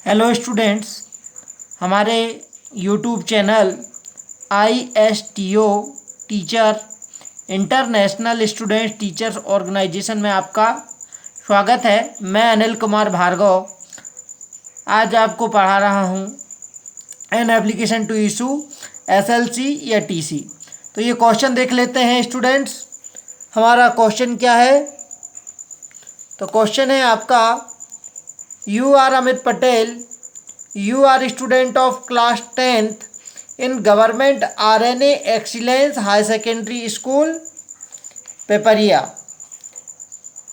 Hello students, हमारे YouTube channel ISTO teacher international students teachers organisation में आपका स्वागत है। मैं अनिल कुमार भार्गव आज आपको पढ़ा रहा हूँ an application to issue SLC या TC। तो ये क्वेश्चन देख लेते हैं स्टूडेंट्स। हमारा क्वेश्चन क्या है? तो क्वेश्चन है आपका, you are Amit Patel, you are student of class 10th in government RNA excellence high secondary school Peparia.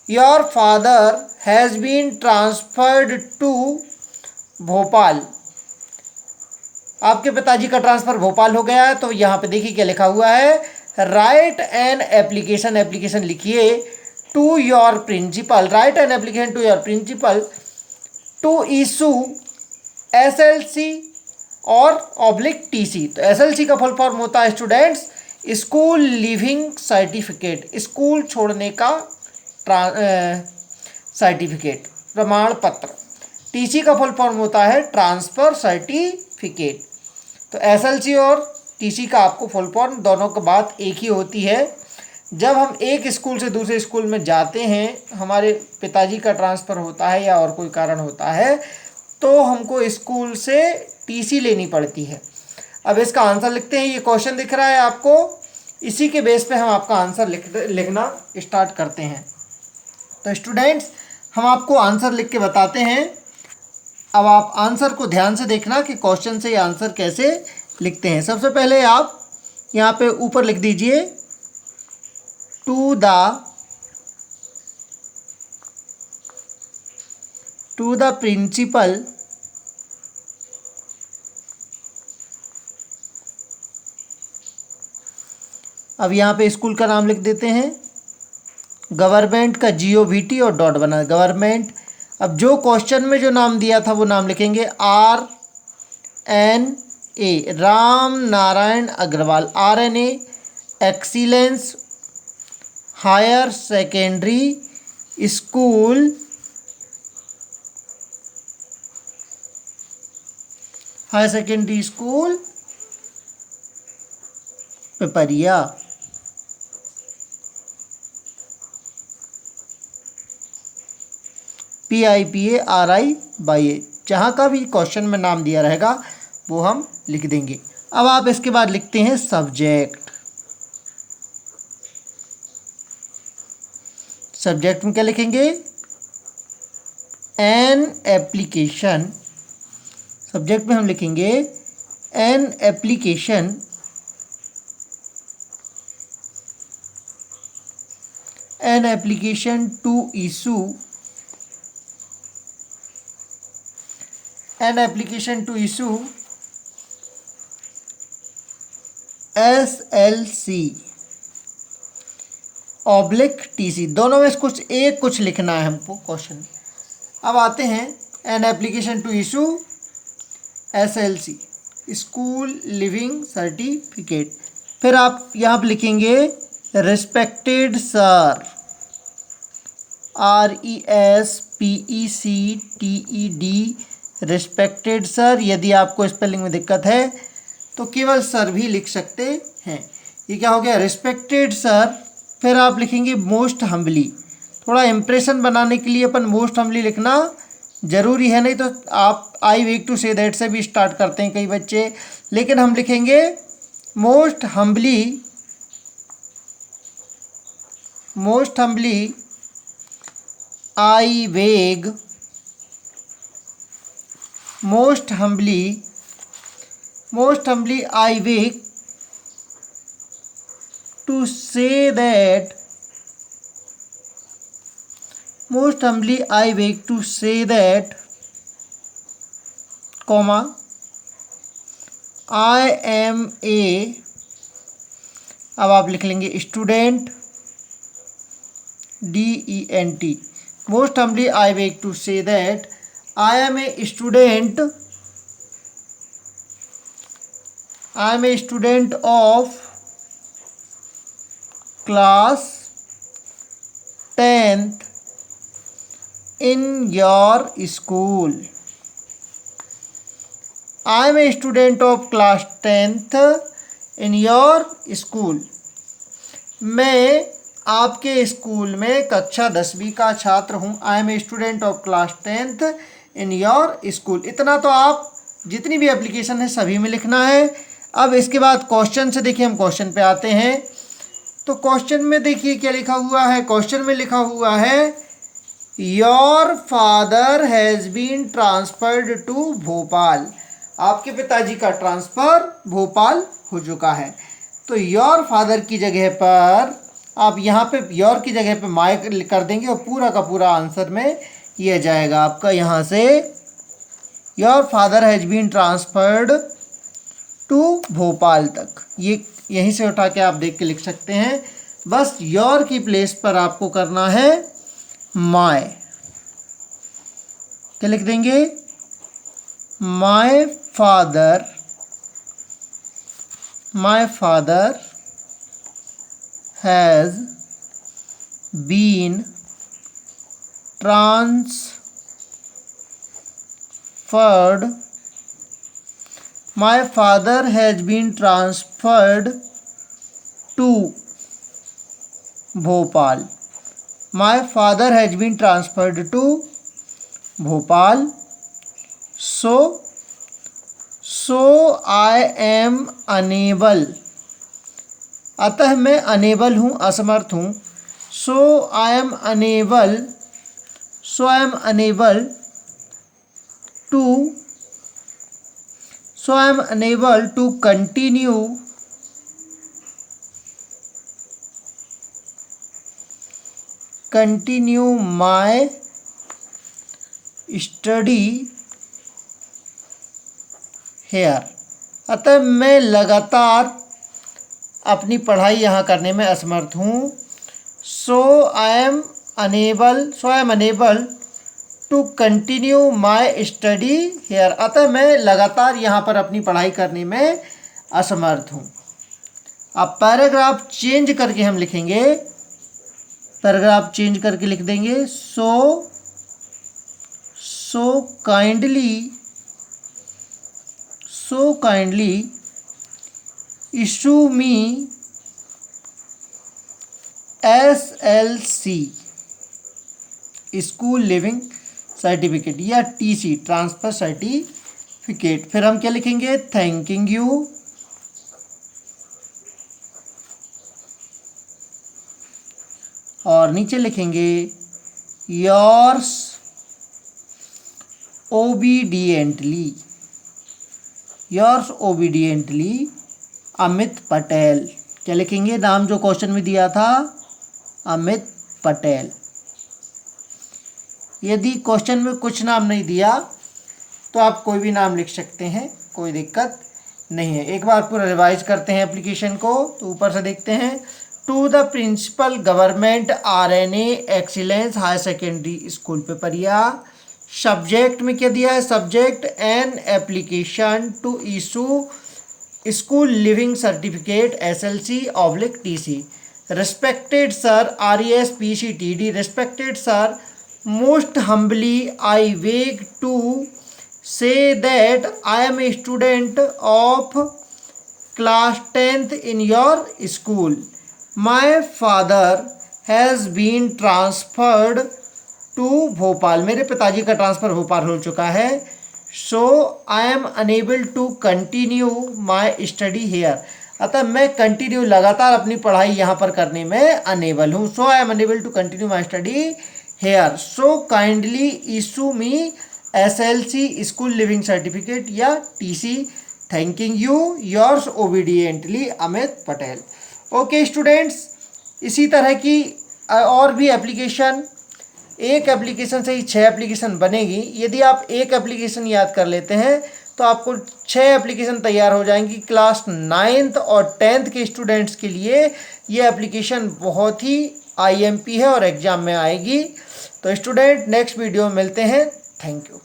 Your father has been transferred to Bhopal. आपके पिताजी का ट्रांसफर भोपाल हो गया है। तो यहाँ पे देखिए क्या लिखा हुआ है, राइट एन एप्लीकेशन, एप्लीकेशन लिखिए to your principal, write an application to your principal to issue SLC और TC। तो SLC का फुल फॉर्म होता है students school leaving certificate, school छोड़ने का सर्टिफिकेट, प्रमाण पत्र। TC का फुल फॉर्म होता है ट्रांसफर सर्टिफिकेट। तो SLC और TC का आपको फुल फॉर्म दोनों की बात एक ही होती है। जब हम एक स्कूल से दूसरे स्कूल में जाते हैं, हमारे पिताजी का ट्रांसफ़र होता है या और कोई कारण होता है, तो हमको स्कूल से TC लेनी पड़ती है। अब इसका आंसर लिखते हैं। ये क्वेश्चन दिख रहा है आपको, इसी के बेस पे हम आपका आंसर लिखना स्टार्ट करते हैं। तो स्टूडेंट्स, हम आपको आंसर लिख के बताते हैं। अब आप आंसर को ध्यान से देखना कि क्वेश्चन से ये आंसर कैसे लिखते हैं। सबसे पहले आप यहाँ पे ऊपर लिख दीजिए टू द प्रिंसिपल अब यहाँ पे स्कूल का नाम लिख देते हैं। गवर्नमेंट का GOVT और डॉट बना गवर्नमेंट। अब जो क्वेश्चन में जो नाम दिया था वो नाम लिखेंगे RNA, Ram Narayan Agrawal, RNA excellence higher secondary school higher secondary school Pipariya. PIPARI/A, जहाँ का भी क्वेश्चन में नाम दिया रहेगा वो हम लिख देंगे। अब आप इसके बाद लिखते हैं सब्जेक्ट। सब्जेक्ट में क्या लिखेंगे? An application. सब्जेक्ट में हम लिखेंगे an application to issue SLC TC। दोनों में से कुछ लिखना है हमको क्वेश्चन। अब आते हैं an application to issue SLC school leaving certificate. फिर आप यहाँ पर लिखेंगे respected sir, RESPECTED, respected sir. यदि आपको स्पेलिंग में दिक्कत है तो केवल सर भी लिख सकते हैं। ये क्या हो गया? Respected sir. फिर आप लिखेंगे मोस्ट हम्बली। थोड़ा इम्प्रेशन बनाने के लिए अपन मोस्ट हम्बली लिखना ज़रूरी है, नहीं तो आप आई वेक टू से दैट से भी स्टार्ट करते हैं कई बच्चे, लेकिन हम लिखेंगे most humbly I beg to say that comma I am a, अब आप लिख लेंगे student DENT। Most humbly I beg to say that I am a student of class 10th in your school। I am a student of class 10th in your school. मैं आपके school में कक्षा 10वीं का छात्र हूँ। I am a student of class 10th in your school. इतना तो आप जितनी भी एप्लीकेशन है सभी में लिखना है। अब इसके बाद क्वेश्चन से देखिए, हम क्वेश्चन पे आते हैं। तो क्वेश्चन में देखिए क्या लिखा हुआ है। क्वेश्चन में लिखा हुआ है your father has been transferred to Bhopal. आपके पिताजी का ट्रांसफ़र भोपाल हो चुका है। तो योर फादर की जगह पर आप यहाँ पे योर की जगह पे माय कर देंगे और पूरा का पूरा आंसर में ये जाएगा आपका यहाँ से your father has been transferred to Bhopal तक। ये यहीं से उठा के आप देख के लिख सकते हैं। बस योर की प्लेस पर आपको करना है माय। क्या लिख देंगे? My father has been transferred My father has been transferred to Bhopal. My father has been transferred to Bhopal. So I am unable. अतः मैं अनेबल हूँ, असमर्थ हूँ। So I am unable to continue my study here. अतः मैं लगातार अपनी पढ़ाई यहाँ करने में असमर्थ हूँ। So I am unable to continue my study here. अतः मैं लगातार यहाँ पर अपनी पढ़ाई करने में असमर्थ हूँ। अब पैराग्राफ चेंज करके हम लिखेंगे। पैराग्राफ चेंज करके लिख देंगे सो kindly issue me SLC school leaving certificate या TC ट्रांसफ़र सर्टिफिकेट। फिर हम क्या लिखेंगे? थैंकिंग यू और नीचे लिखेंगे योर्स ओबीडियंटली अमित पटेल। क्या लिखेंगे? नाम जो क्वेश्चन में दिया था अमित पटेल। यदि क्वेश्चन में कुछ नाम नहीं दिया तो आप कोई भी नाम लिख सकते हैं, कोई दिक्कत नहीं है। एक बार पूरा रिवाइज करते हैं एप्लीकेशन को। तो ऊपर से देखते हैं to the principal government RNA excellence higher secondary school Paperiya. Subject में क्या दिया है? Subject an application to issue school leaving certificate SLC/TC। Respected sir, RESPCTD, respected sir, most humbly I beg to say that I am a student of class 10th in your school. My father has been transferred to Bhopal. मेरे पिताजी का transfer Bhopal हो चुका है। So I am unable to continue my study here. अतः मैं continue लगातार अपनी पढ़ाई यहाँ पर करने में अनेबल हूँ। So I am unable to continue my study here. So kindly issue me SLC school leaving certificate या TC। Thanking you yours obediently Amit Patel. Okay students, इसी तरह की और भी एप्लीकेशन, एक एप्लीकेशन से ही 6 एप्लीकेशन बनेगी। यदि आप एक एप्लीकेशन याद कर लेते हैं तो आपको 6 एप्लीकेशन तैयार हो जाएंगी। क्लास 9th और 10th के स्टूडेंट्स के लिए ये एप्लीकेशन बहुत ही IMP है और एग्ज़ाम में आएगी। तो स्टूडेंट नेक्स्ट वीडियो में मिलते हैं। Thank you.